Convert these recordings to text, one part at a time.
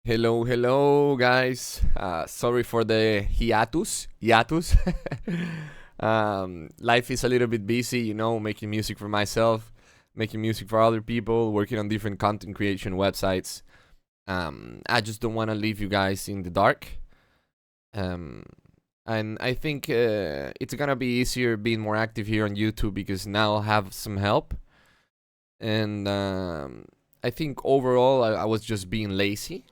Hello, hello, guys. Sorry for the hiatus. Life is a little bit busy, making music for myself, making music for other people, working on different content creation websites. I just don't want to leave you guys in the dark. And I think it's gonna be easier being more active here on YouTube because now I have some help. And I think overall I was just being lazy.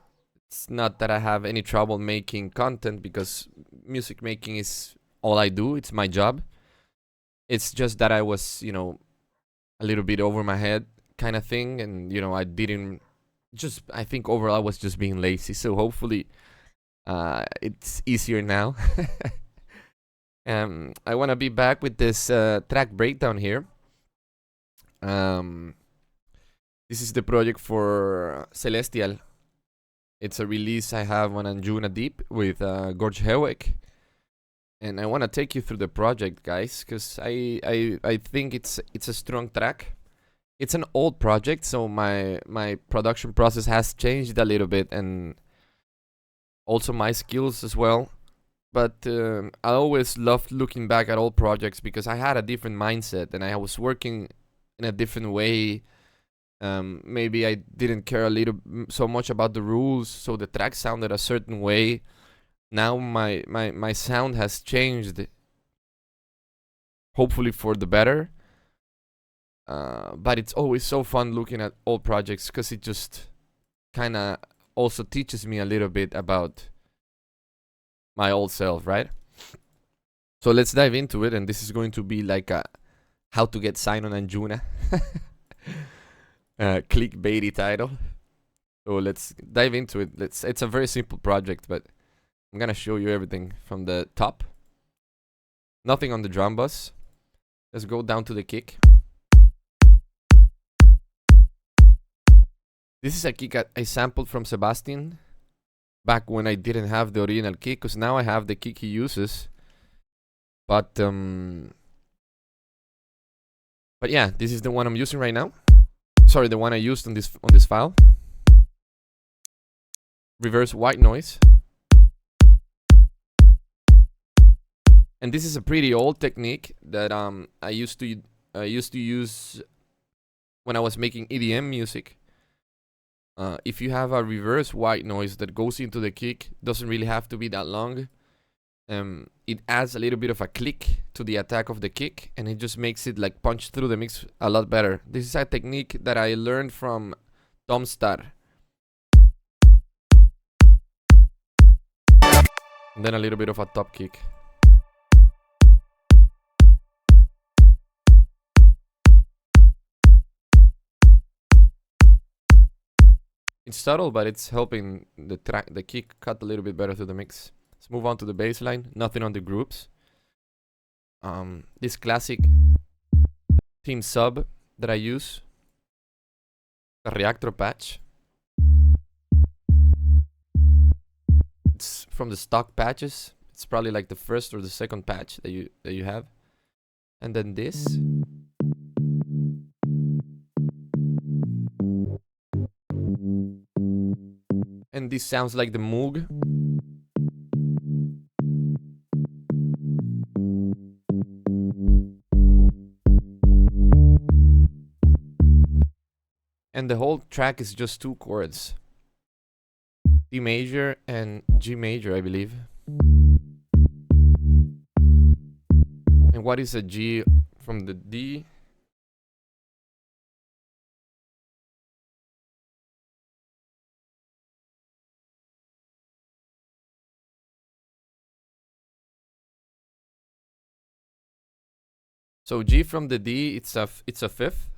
It's not that I have any trouble making content because music making is all I do. It's my job. It's just that I was, a little bit over my head kind of thing. And, I didn't I think overall I was just being lazy. So hopefully it's easier now. I want to be back with this track breakdown here. This is the project for Celestial. It's a release I have on Anjunadeep with Gorge Hewek. And I want to take you through the project, guys, because I think it's a strong track. It's an old project, so my production process has changed a little bit, and also my skills as well. But I always loved looking back at old projects because I had a different mindset and I was working in a different way. Maybe I didn't care so much about the rules, so the track sounded a certain way. Now my sound has changed, hopefully for the better. But it's always so fun looking at old projects because it just kind of also teaches me a little bit about my old self, right? So let's dive into it, and this is going to be like a how to get signed on Anjuna. Clickbaity title. So let's dive into it. It's a very simple project, but I'm gonna show you everything from the top. Nothing on the drum bus. Let's go down to the kick. This is a kick I sampled from Sebastian back when I didn't have the original kick, because now I have the kick he uses. But yeah, this is the one I'm using right now. Sorry, the one I used on this file. Reverse white noise. And this is a pretty old technique that I used to use when I was making EDM music. If you have a reverse white noise that goes into the kick, doesn't really have to be that long. It adds a little bit of a click to the attack of the kick, and it just makes it like punch through the mix a lot better. This is a technique that I learned from Tom Star. And then a little bit of a top kick. It's subtle, but it's helping the kick cut a little bit better through the mix. Let's move on to the bass line. Nothing on the groups. This classic theme sub that I use, the reactor patch. It's from the stock patches. It's probably like the first or the second patch that you have. And then this. And this sounds like the Moog. And the whole track is just two chords. D major and G major, I believe. And what is a G from the D? So G from the D, it's a fifth.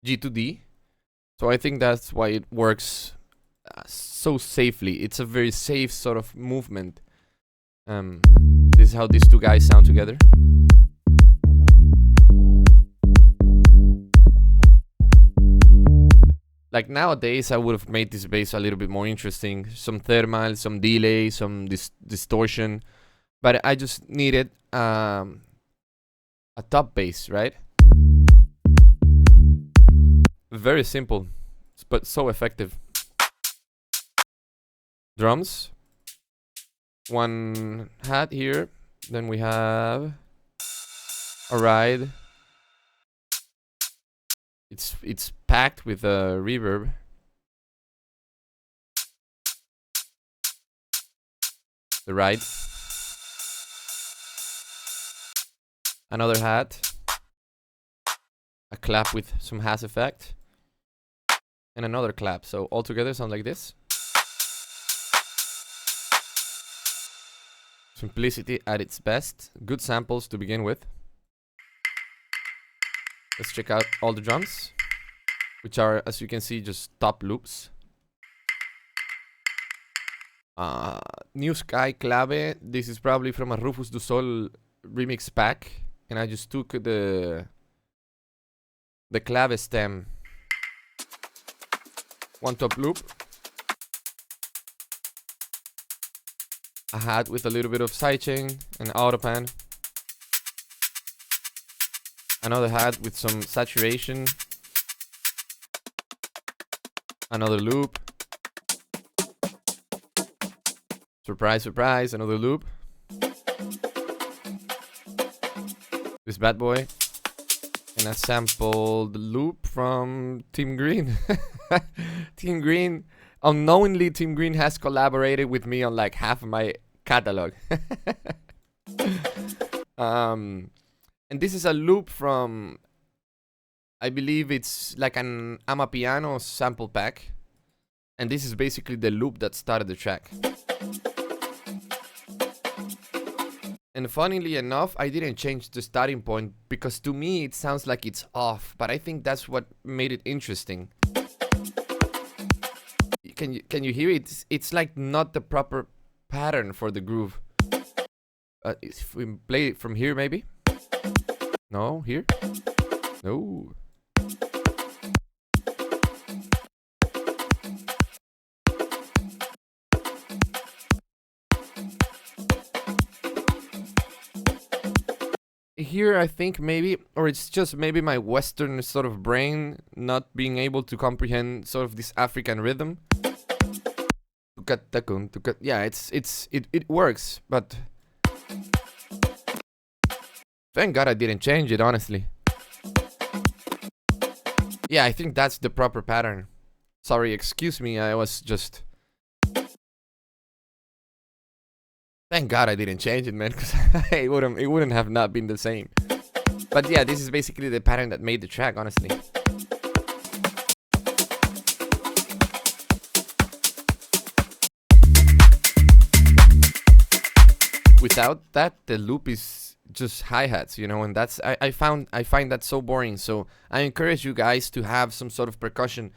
G to D. So I think that's why it works so safely. It's a very safe sort of movement. This is how these two guys sound together. Like nowadays, I would have made this bass a little bit more interesting. Some thermal, some delay, some distortion. But I just needed a top bass, right? Very simple. but so effective. Drums. One hat here. Then we have a ride. It's packed with reverb. The ride. Another hat. A clap with some has effect. And another clap. So all together sound like this. Simplicity at its best. Good samples to begin with. Let's check out all the drums, which are, as you can see, just top loops. New Sky Clave. This is probably from a Rufus du Sol remix pack, and I just took the clave stem. One top loop. A hat with a little bit of sidechain and autopan. Another hat with some saturation. Another loop. Surprise, surprise, another loop. This bad boy. And a sampled loop from Team Green. Team Green. Unknowingly, Team Green has collaborated with me on like half of my catalog. And this is a loop from, I believe it's like an Amapiano sample pack. And this is basically the loop that started the track. And funnily enough, I didn't change the starting point because to me it sounds like it's off, but I think that's what made it interesting. Can you hear it? It's like not the proper pattern for the groove. If we play it from here, maybe? No, here? No. Here I think maybe, or it's just maybe my Western sort of brain not being able to comprehend sort of this African rhythm. Yeah, it works, but thank God I didn't change it, honestly. Yeah, I think that's the proper pattern. Sorry, excuse me, I was just... Thank God I didn't change it, man, because it wouldn't have not been the same. But yeah, this is basically the pattern that made the track, honestly. Without that, the loop is just hi-hats, you know, and that's I find that so boring. So I encourage you guys to have some sort of percussion.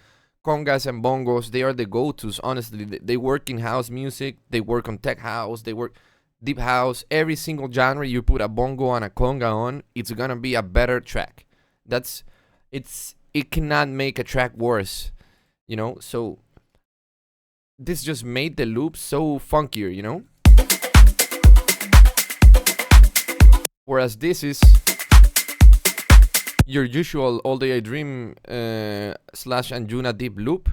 Congas and bongos, they are the go-tos, honestly. They work in house music, they work on tech house, they work deep house. Every single genre you put a bongo and a conga on, it's gonna be a better track. It cannot make a track worse, you know. So this just made the loop so funkier, you know. Whereas this is your usual All Day I Dream / Anjunadeep loop.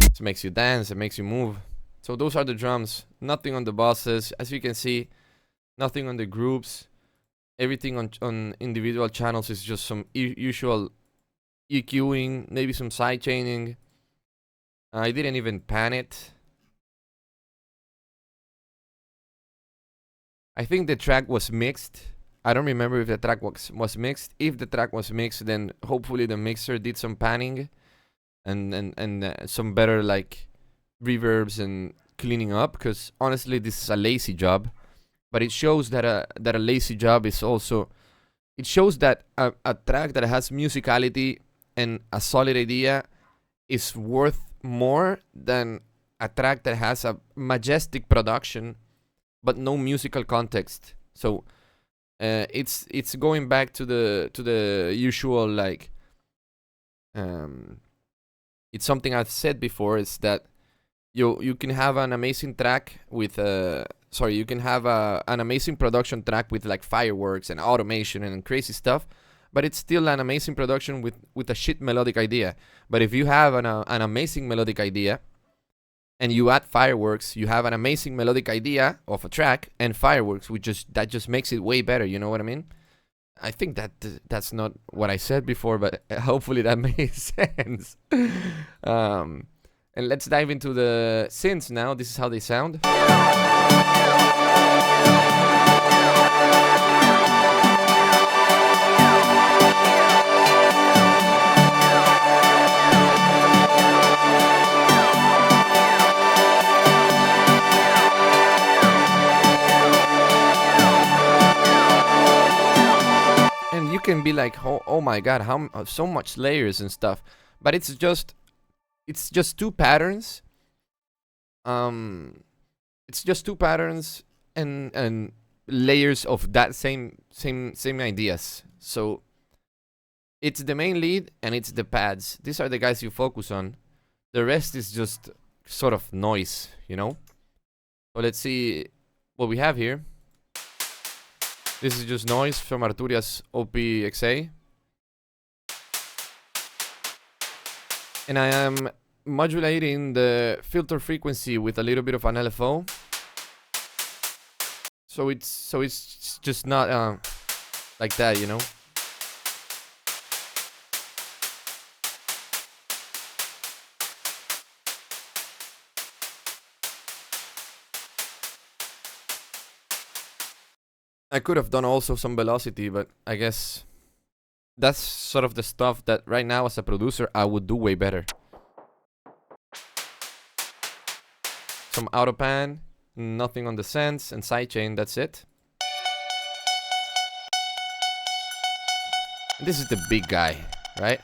It makes you dance, it makes you move. So those are the drums. Nothing on the bosses, as you can see. Nothing on the groups. Everything on individual channels is just some usual EQing, maybe some side chaining. I didn't even pan it. I think the track was mixed. I don't remember if the track was mixed. If the track was mixed, then hopefully the mixer did some panning and some better like reverbs and cleaning up. Because honestly, this is a lazy job, but it shows that a lazy job is also. It shows that a track that has musicality and a solid idea is worth more than a track that has a majestic production but no musical context. So it's going back to the usual like it's something I've said before, is that you can have an amazing track with sorry, you can have an amazing production track with like fireworks and automation and crazy stuff, but it's still an amazing production with a shit melodic idea. But if you have an amazing melodic idea and you add fireworks, you have an amazing melodic idea of a track and fireworks, that just makes it way better. You know what I mean? I think that's not what I said before, but hopefully that makes sense. And let's dive into the synths now. This is how they sound. And you can be like, oh my god, how so much layers and stuff, but it's just two patterns. It's just two patterns and layers of that same ideas. So it's the main lead and it's the pads. These are the guys you focus on. The rest is just sort of noise, you know. So let's see what we have here. This is just noise from Arturia's OPXA. And I am modulating the filter frequency with a little bit of an LFO. So it's just not like that, you know. I could have done also some velocity, but I guess that's sort of the stuff that right now as a producer I would do way better. Some auto pan, nothing on the sense, and sidechain, that's it. And this is the big guy, right?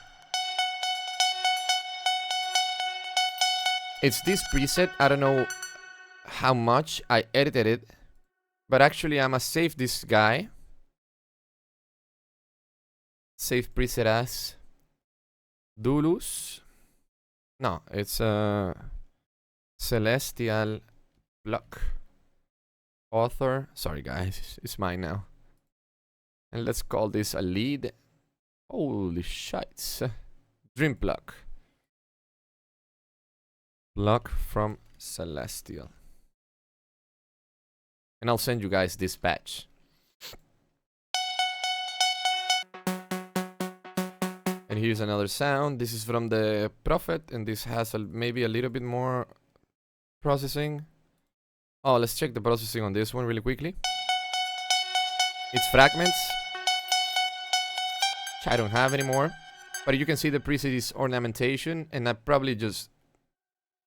It's this preset. I don't know how much I edited it, but actually I must save this guy. Save preset as Dulus. No, it's Celestial Block. Author. Sorry guys, it's mine now. And let's call this a lead. Holy shites. Dream Block. Block from Celestial. And I'll send you guys this patch. And here's another sound. This is from the Prophet, and this has maybe a little bit more processing. Oh, let's check the processing on this one really quickly. It's fragments, which I don't have anymore. But you can see the preset is ornamentation, and I probably just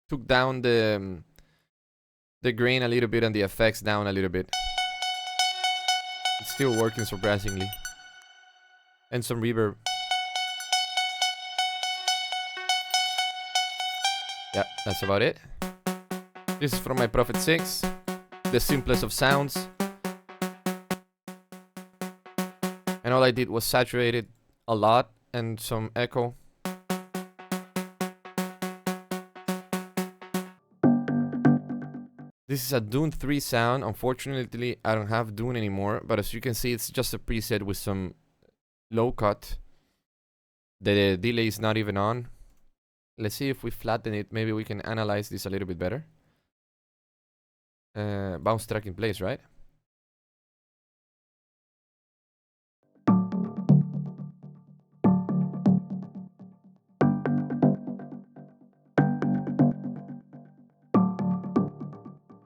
took down the grain a little bit and the effects down a little bit. It's still working surprisingly. And some reverb. Yeah, that's about it. This is from my Prophet 6. The simplest of sounds. And all I did was saturate it a lot and some echo. This is a Dune 3 sound. Unfortunately, I don't have Dune anymore. But as you can see, it's just a preset with some low cut. The delay is not even on. Let's see if we flatten it. Maybe we can analyze this a little bit better. Bounce track in place, right?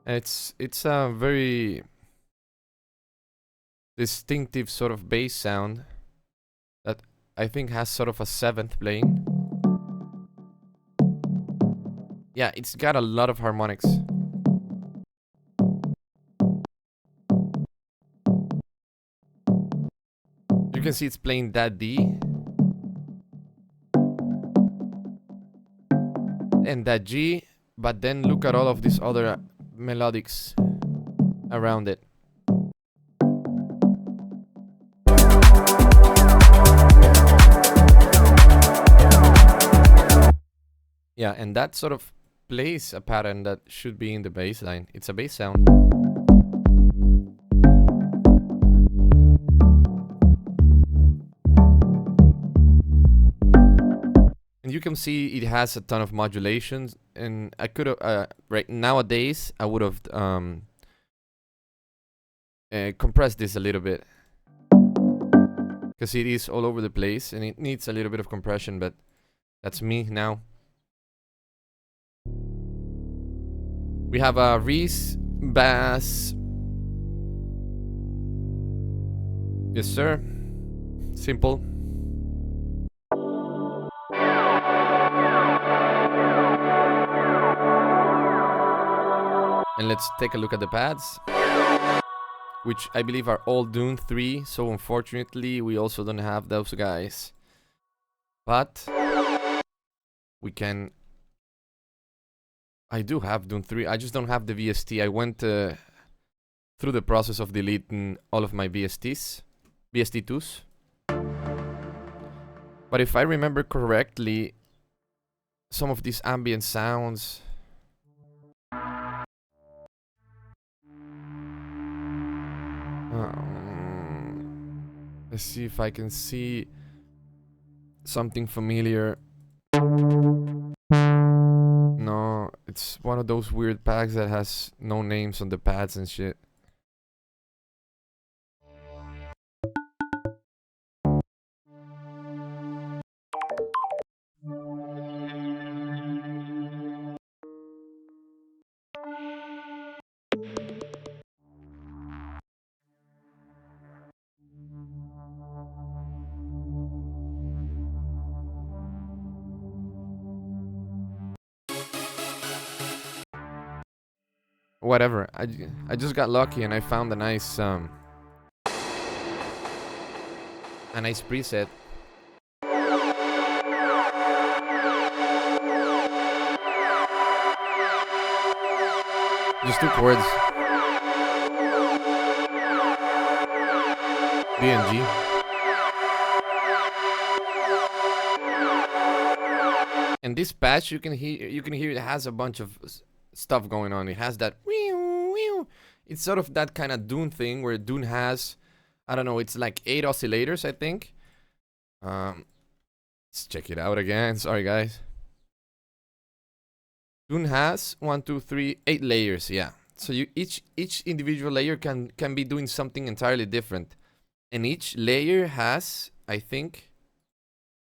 It's a very distinctive sort of bass sound that I think has sort of a seventh playing. Yeah, it's got a lot of harmonics. You can see it's playing that D and that G, but then look at all of these other melodics around it. Yeah, and that sort of plays a pattern that should be in the bass line. It's a bass sound. can see, it has a ton of modulations, and I could have right nowadays I would have compressed this a little bit, because it is all over the place and it needs a little bit of compression, but that's me now. We have a Reese bass. Yes, sir. Simple. And let's take a look at the pads, which I believe are all Dune 3, so unfortunately we also don't have those guys. But we can... I do have Dune 3, I just don't have the VST. I went through the process of deleting all of my VST2s. But if I remember correctly, some of these ambient sounds... let's see if I can see something familiar. No, it's one of those weird packs that has no names on the pads and shit. Whatever. I just got lucky and I found a nice preset. Just 2 chords. B and G. And this patch, you can hear it has a bunch of stuff going on. It has that it's sort of that kind of Dune thing where Dune has, I don't know, it's like 8 oscillators, I think. Let's check it out again. Sorry guys. Dune has 1, 2, 3, 8 layers, yeah. So each individual layer can be doing something entirely different. And each layer has, I think,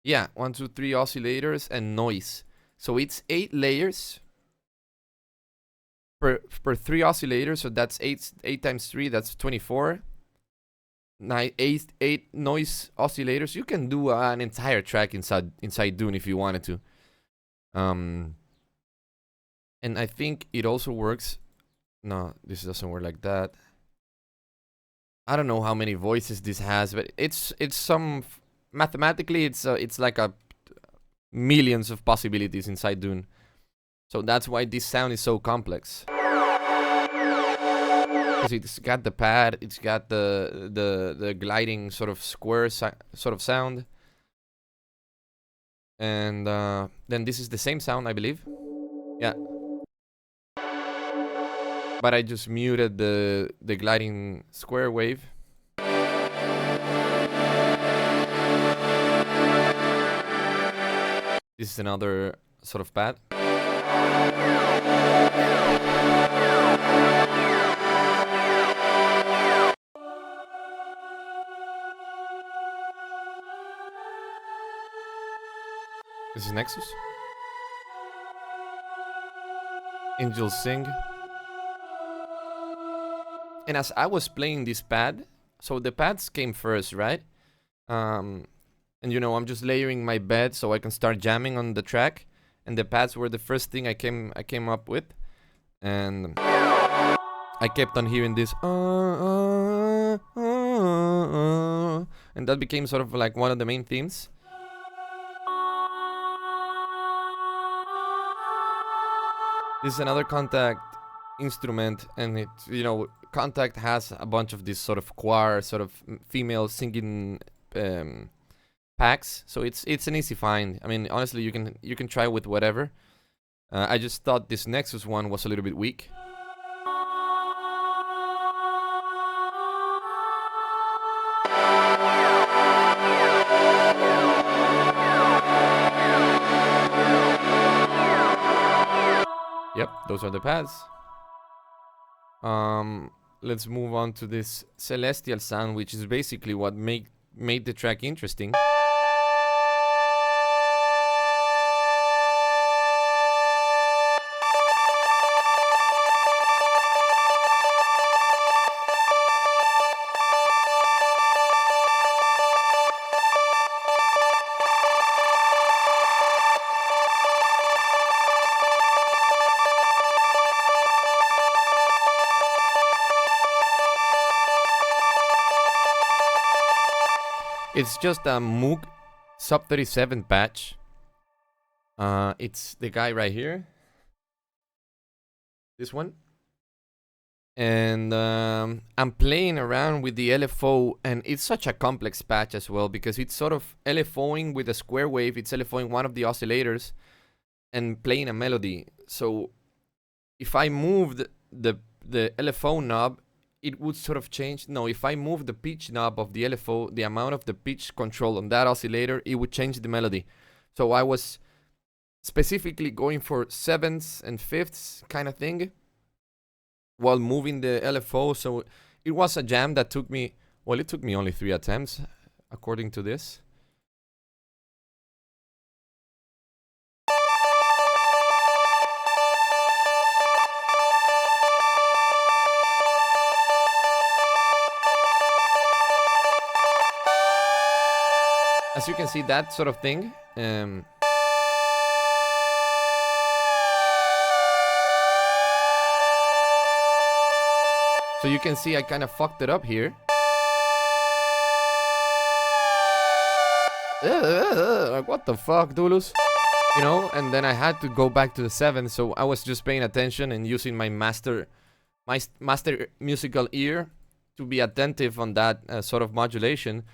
yeah, 1, 2, 3 oscillators and noise. So it's 8 layers per 3 oscillators, so that's 8 times 3, that's 24. 8 noise oscillators. You can do an entire track inside Dune if you wanted to. And I think it also works. No, this doesn't work like that. I don't know how many voices this has, but it's some mathematically it's like a millions of possibilities inside Dune. So that's why this sound is so complex. Because it's got the pad, it's got the gliding sort of square sort of sound. And then this is the same sound, I believe. Yeah. But I just muted the gliding square wave. This is another sort of pad. This is Nexus. Angels Sing. And as I was playing this pad, so the pads came first, right? And you know, I'm just layering my bed so I can start jamming on the track. And the pads were the first thing I came up with. And I kept on hearing this and that became sort of like one of the main themes. This is another Contact instrument, and it, you know, Contact has a bunch of these sort of choir, sort of female singing packs, so it's an easy find. I mean, honestly, you can try with whatever. I just thought this Nexus one was a little bit weak. Yep, those are the pads. Let's move on to this celestial sound, which is basically what made the track interesting. It's just a Moog Sub 37 patch. It's the guy right here. This one. And I'm playing around with the LFO, and it's such a complex patch as well, because it's sort of LFOing with a square wave. It's LFOing one of the oscillators and playing a melody. So if I moved the LFO knob, it would sort of change. No, if I move the pitch knob of the LFO, the amount of the pitch control on that oscillator, it would change the melody. So I was specifically going for sevenths and fifths kind of thing while moving the LFO. So it was a jam that took me, well, it took me only 3 attempts, according to this. As you can see, that sort of thing. So you can see I kind of fucked it up here. Like, what the fuck, Dulus? You know, and then I had to go back to the 7th, so I was just paying attention and using my master musical ear to be attentive on that sort of modulation.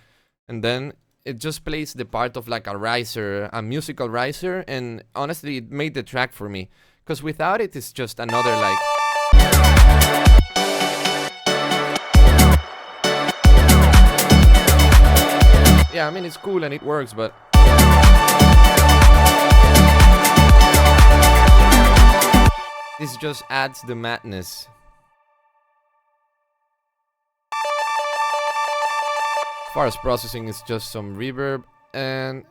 And then it just plays the part of like a riser, a musical riser, and honestly, it made the track for me. Because without it, it's just another like... Yeah, I mean, it's cool and it works, but... this just adds the madness. As far as processing, it's just some reverb and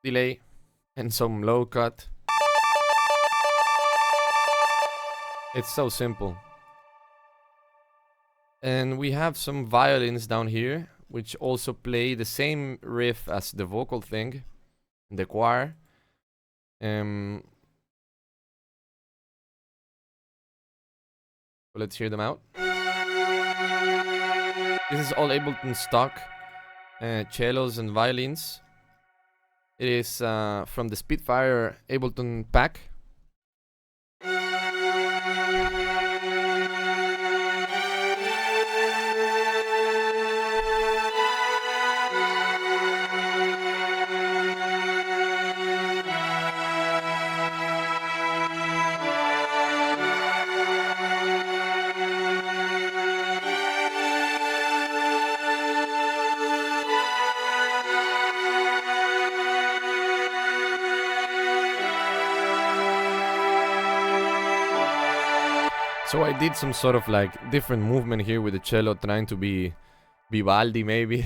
delay and some low cut. It's so simple. And we have some violins down here, which also play the same riff as the vocal thing, the choir. Let's hear them out. This is all Ableton stock cellos and violins. It is from the Spitfire Ableton pack. So I did some sort of like different movement here with the cello, trying to be Vivaldi maybe.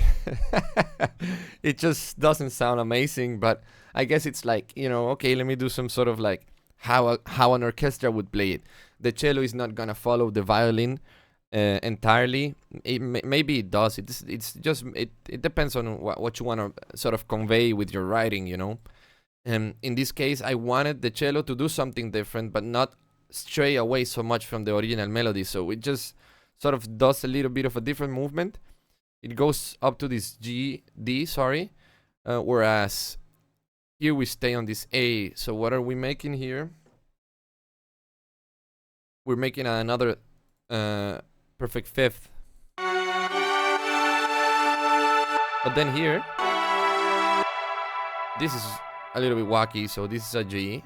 It just doesn't sound amazing, but I guess it's like, you know, okay, let me do some sort of like how an orchestra would play it. The cello is not gonna follow the violin entirely. Maybe it does. It's just it depends on what you want to sort of convey with your writing, you know. And in this case, I wanted the cello to do something different, but not stray away so much from the original melody. So it just sort of does a little bit of a different movement. It goes up to this G, D, sorry, whereas here we stay on this A. So what are we making here? We're making another perfect fifth. But then here, this is a little bit wacky. So this is a G,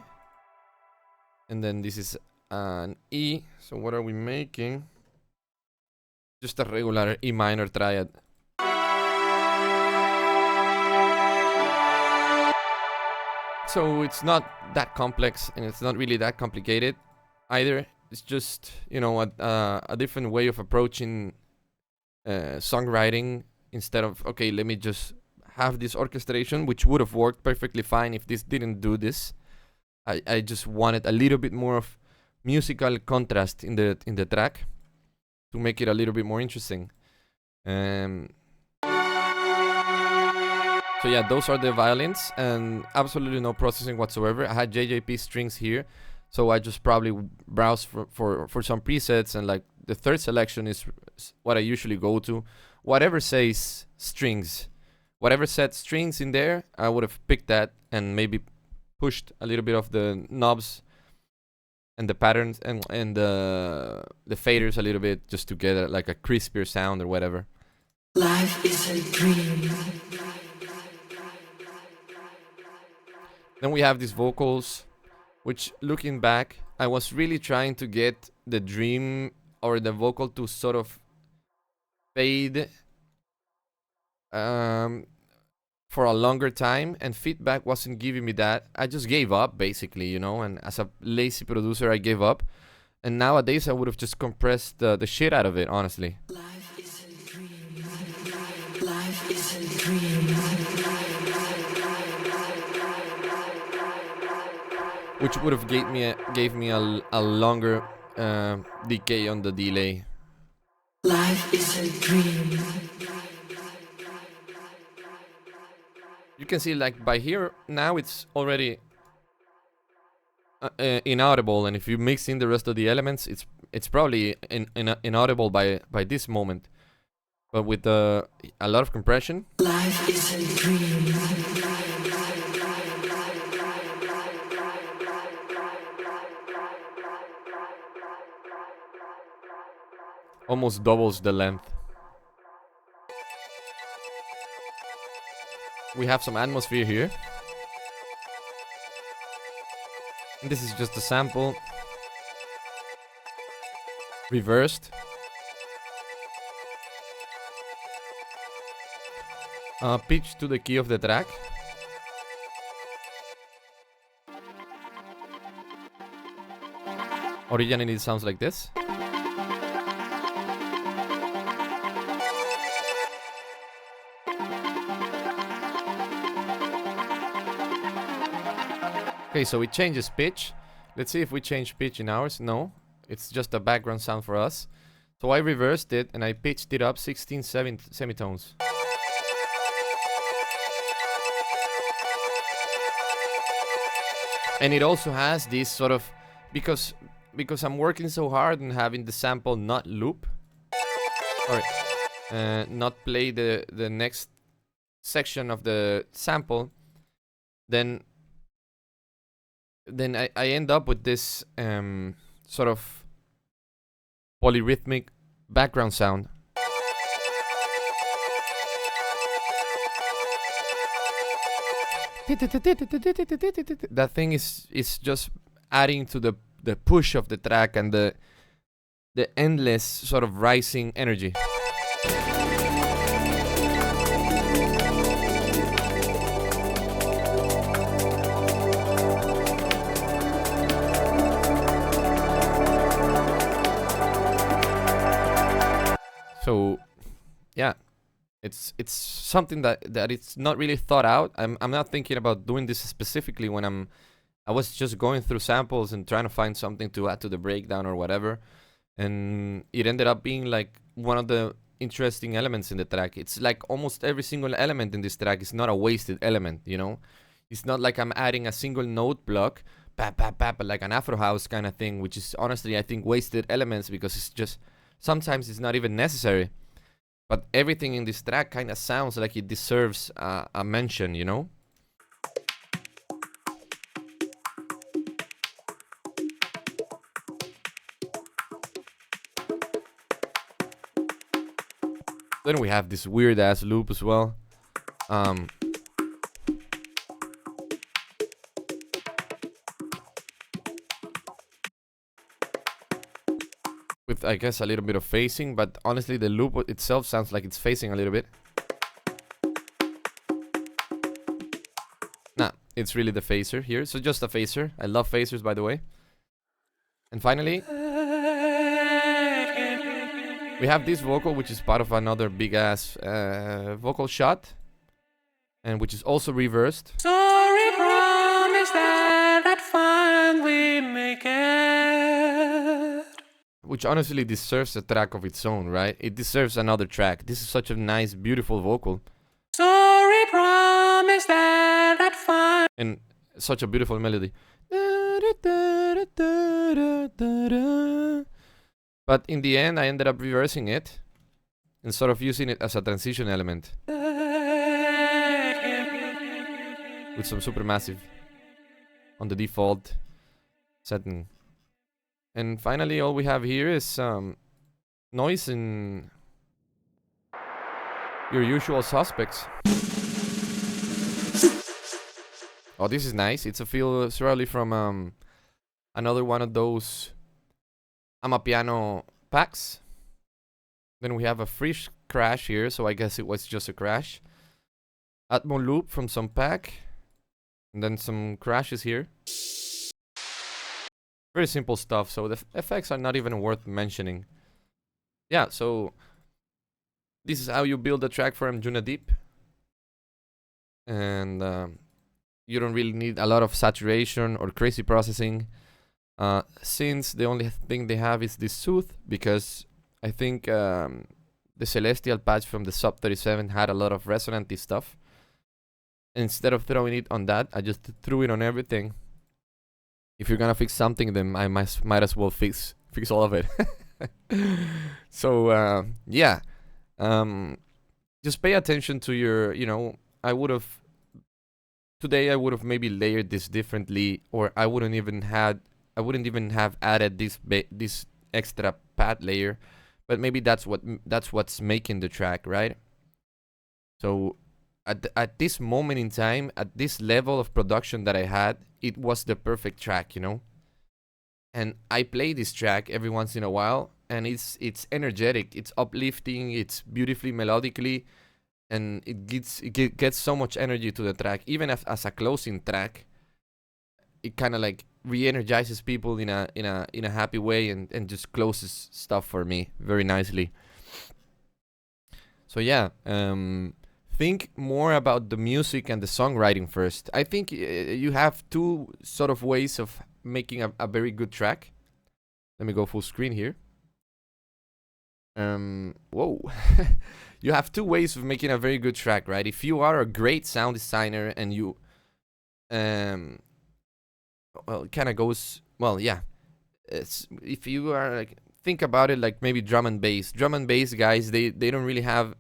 and then this is an E. So what are we making? Just a regular E minor triad. So it's not that complex, and it's not really that complicated either. It's just, you know, a different way of approaching songwriting. Instead of, okay, let me just have this orchestration, which would have worked perfectly fine if this didn't do this. I just wanted a little bit more of musical contrast in the track to make it a little bit more interesting. So yeah, those are the violins, and absolutely no processing whatsoever. I had JJP strings here, so I just probably browse for some presets, and like the third selection is what I usually go to. Whatever says strings, whatever said strings in there, I would have picked that and maybe pushed a little bit of the knobs and the patterns and the faders a little bit, just to get like a crispier sound or whatever. Life is a dream. Then we have these vocals, which, looking back, I was really trying to get the dream or the vocal to sort of fade for a longer time, and feedback wasn't giving me that. I just gave up, basically, you know, and as a lazy producer, I gave up. And nowadays, I would have just compressed the shit out of it, honestly. Life is a dream. Life is a dream. Which would have gave me a longer decay on the delay. Life is a dream. You can see, like, by here now it's already inaudible, and if you mix in the rest of the elements, it's probably inaudible by this moment. But with a lot of compression, life is a dream. almost doubles the length. We have some atmosphere here. And this is just a sample. Reversed. Pitch to the key of the track. Originally it sounds like this. Okay, so it changes pitch. Let's see if we change pitch in ours. No, it's just a background sound for us. So I reversed it and I pitched it up 16 semitones. And it also has this sort of, because I'm working so hard and having the sample not loop, or not play the next section of the sample, then I end up with this sort of polyrhythmic background sound. That thing is just adding to the push of the track and the endless sort of rising energy. So, yeah, it's something that it's not really thought out. I'm not thinking about doing this specifically when I was just going through samples and trying to find something to add to the breakdown or whatever, and it ended up being like one of the interesting elements in the track. It's like almost every single element in this track is not a wasted element, you know? It's not like I'm adding a single note block, like an Afro house kind of thing, which is honestly, I think, wasted elements because it's just, sometimes it's not even necessary. But everything in this track kind of sounds like it deserves a mention, you know? Then we have this weird ass loop as well. With, I guess, a little bit of phasing, but honestly the loop itself sounds like it's phasing a little bit. Nah, it's really the phaser here. So just a phaser. I love phasers, by the way. And finally, we have this vocal, which is part of another big ass vocal shot, and which is also reversed. Sorry, promise that finally make it. Which honestly deserves a track of its own, right? It deserves another track. This is such a nice, beautiful vocal. Sorry, promise that finally. And such a beautiful melody. But in the end, I ended up reversing it and sort of using it as a transition element with some supermassive on the default setting. And finally, all we have here is noise and your usual suspects. Oh, this is nice. It's a feel surely from another one of those Amapiano packs. Then we have a fresh crash here, so I guess it was just a crash. Atmo loop from some pack. And then some crashes here. Very simple stuff, so the effects are not even worth mentioning. Yeah, so this is how you build a track for Anjunadeep. And you don't really need a lot of saturation or crazy processing. Since the only thing they have is this soothe, because I think the Celestial patch from the Sub 37 had a lot of resonant stuff. Instead of throwing it on that, I just threw it on everything. If you're gonna fix something, then I might as well fix all of it. So yeah, just pay attention to your, I would have maybe layered this differently, or I wouldn't even have added this extra pad layer, but maybe that's what's making the track, right? So at this moment in time, at this level of production that I had, it was the perfect track, And I play this track every once in a while, and it's energetic, it's uplifting, it's beautifully melodically, and it gets so much energy to the track. Even as a closing track, it kind of like re-energizes people in a happy way, and just closes stuff for me very nicely. So yeah, think more about the music and the songwriting first. I think you have two sort of ways of making a very good track. Let me go full screen here. Whoa. You have two ways of making a very good track, right? If you are a great sound designer and you well, it kind of goes, well, yeah. If you are like, think about it like maybe drum and bass guys, they don't really have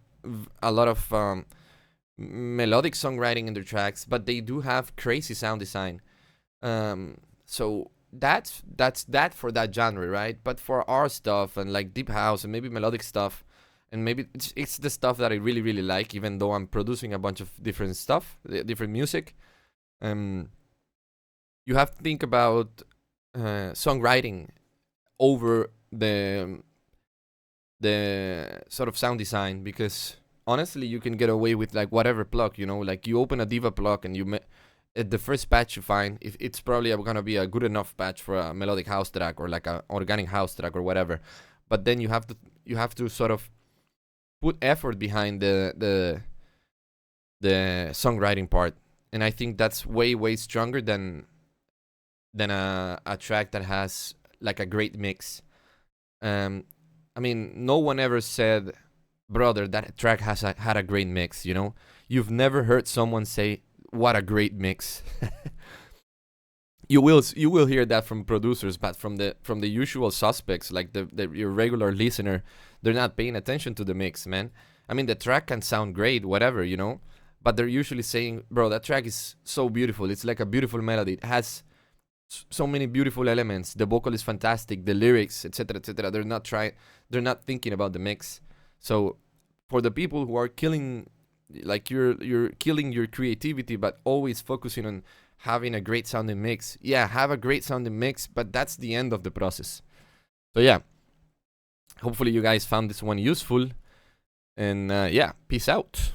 a lot of melodic songwriting in their tracks, but they do have crazy sound design. So that's that for that genre, right? But for our stuff and like deep house and maybe melodic stuff, and maybe it's the stuff that I really, really like, even though I'm producing a bunch of different stuff, different music. You have to think about songwriting over the sort of sound design, because honestly, you can get away with like whatever plug, like you open a Diva plug and the first patch you find, it's probably gonna be a good enough patch for a melodic house track or like a organic house track or whatever. But then you have to sort of put effort behind the songwriting part, and I think that's way stronger than a track that has like a great mix. I mean, no one ever said, brother, that track had a great mix, You've never heard someone say, what a great mix. You will hear that from producers, but from the usual suspects, like your regular listener, they're not paying attention to the mix, man. I mean, the track can sound great, whatever, but they're usually saying, bro, that track is so beautiful. It's like a beautiful melody. It has so many beautiful elements. The vocal is fantastic. The lyrics, etc., etc. They're not thinking about the mix. So for the people who are killing, like you're killing your creativity, but always focusing on having a great sounding mix. Yeah, have a great sounding mix, but that's the end of the process. So yeah, hopefully you guys found this one useful, and yeah, peace out.